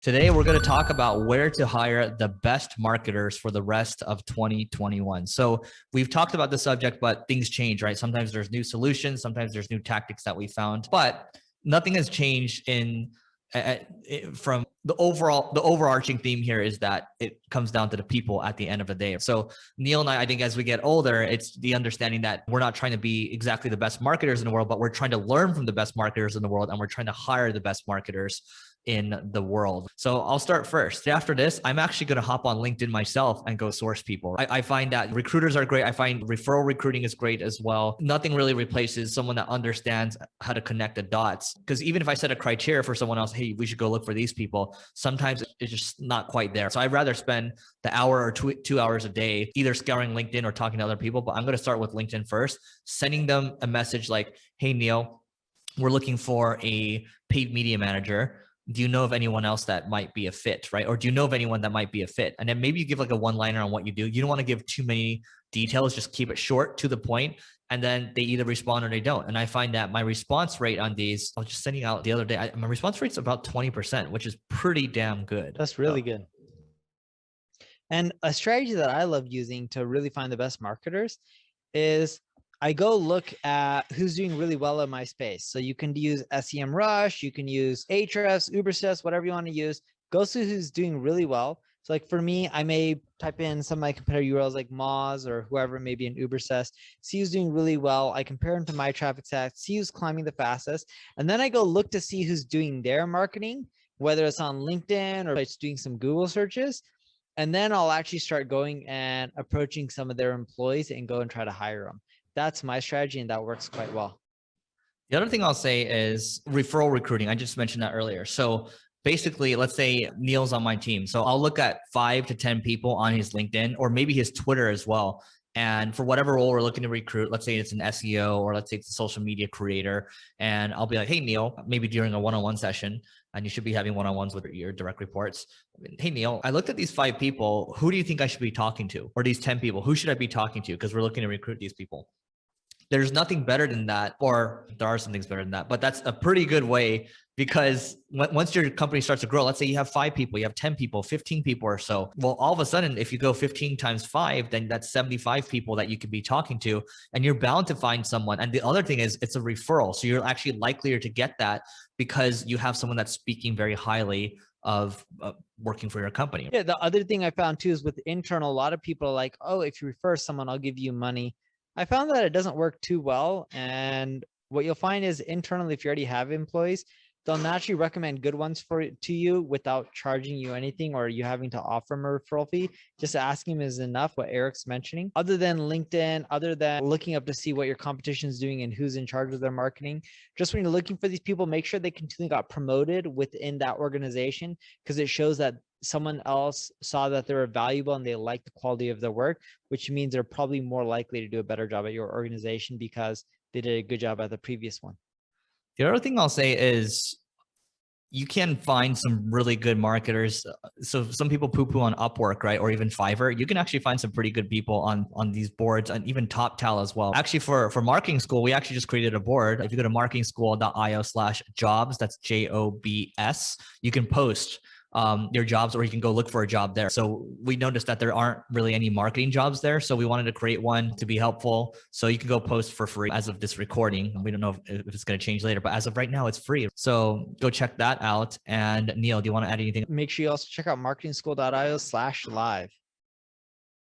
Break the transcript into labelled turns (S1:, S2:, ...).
S1: Today, we're going to talk about where to hire the best marketers for the rest of 2021. So we've talked about the subject, but things change, right? Sometimes there's new solutions, sometimes there's new tactics that we found, but nothing has changed from the overarching theme here is that it comes down to the people at the end of the day. So Neil and I think as we get older, it's the understanding that we're not trying to be exactly the best marketers in the world, but we're trying to learn from the best marketers in the world, and we're trying to hire the best marketers in the world. So I'll start first. After this, I'm actually going to hop on LinkedIn myself and go source people. I find that recruiters are great. I find referral recruiting is great as well. Nothing really replaces someone that understands how to connect the dots. Because even if I set a criteria for someone else, hey, we should go look for these people, sometimes it's just not quite there. So I'd rather spend the hour or 2 hours a day either scouring LinkedIn or talking to other people. But I'm going to start with LinkedIn first, sending them a message like, hey, Neil, we're looking for a paid media manager. Do you know of anyone else that might be a fit, right? Or do you know of anyone that might be a fit? And then maybe you give like a one-liner on what you do. You don't want to give too many details, just keep it short to the point. And then they either respond or they don't. And I find that my response rate on these, I was just sending out the other day, my response rate's about 20%, which is pretty damn good.
S2: That's really good. And a strategy that I love using to really find the best marketers is I go look at who's doing really well in my space. So you can use SEMrush, you can use Ahrefs, Ubersuggest, whatever you want to use. Go see who's doing really well. So like for me, I may type in some of my competitor URLs like Moz or whoever, maybe in Ubersuggest, see who's doing really well. I compare them to my traffic stats, see who's climbing the fastest. And then I go look to see who's doing their marketing, whether it's on LinkedIn or it's doing some Google searches. And then I'll actually start going and approaching some of their employees and go and try to hire them. That's my strategy, and that works quite well.
S1: The other thing I'll say is referral recruiting. I just mentioned that earlier. So basically, let's say Neil's on my team. So I'll look at 5 to 10 people on his LinkedIn or maybe his Twitter as well. And for whatever role we're looking to recruit, let's say it's an SEO or let's say it's a social media creator. And I'll be like, hey, Neil, maybe during a one-on-one session, and you should be having one-on-ones with your direct reports. Hey, Neil, I looked at these 5 people. Who do you think I should be talking to? Or these 10 people, who should I be talking to? Because we're looking to recruit these people. There's nothing better than that, or there are some things better than that, but that's a pretty good way because once your company starts to grow, let's say you have 5 people, you have 10 people, 15 people or so. Well, all of a sudden, if you go 15 times 5, then that's 75 people that you could be talking to, and you're bound to find someone. And the other thing is it's a referral. So you're actually likelier to get that because you have someone that's speaking very highly of working for your company.
S2: Yeah. The other thing I found too is with internal, a lot of people are like, oh, if you refer someone, I'll give you money. I found that it doesn't work too well. And what you'll find is internally, if you already have employees, they'll naturally recommend good ones to you without charging you anything or you having to offer them a referral fee. Just asking them is enough, what Eric's mentioning. Other than LinkedIn, other than looking up to see what your competition is doing and who's in charge of their marketing, just when you're looking for these people, make sure they continually got promoted within that organization because it shows that someone else saw that they were valuable and they like the quality of their work, which means they're probably more likely to do a better job at your organization because they did a good job at the previous one.
S1: The other thing I'll say is you can find some really good marketers. So some people poo-poo on Upwork, right? Or even Fiverr. You can actually find some pretty good people on these boards and even Toptal as well. Actually, for marketing school, we actually just created a board. If you go to marketingschool.io/jobs, that's JOBS, you can post your jobs or you can go look for a job there. So we noticed that there aren't really any marketing jobs there. So we wanted to create one to be helpful. So you can go post for free as of this recording. We don't know if it's going to change later, but as of right now, it's free. So go check that out. And Neil, do you want to add anything?
S2: Make sure you also check out marketingschool.io/live.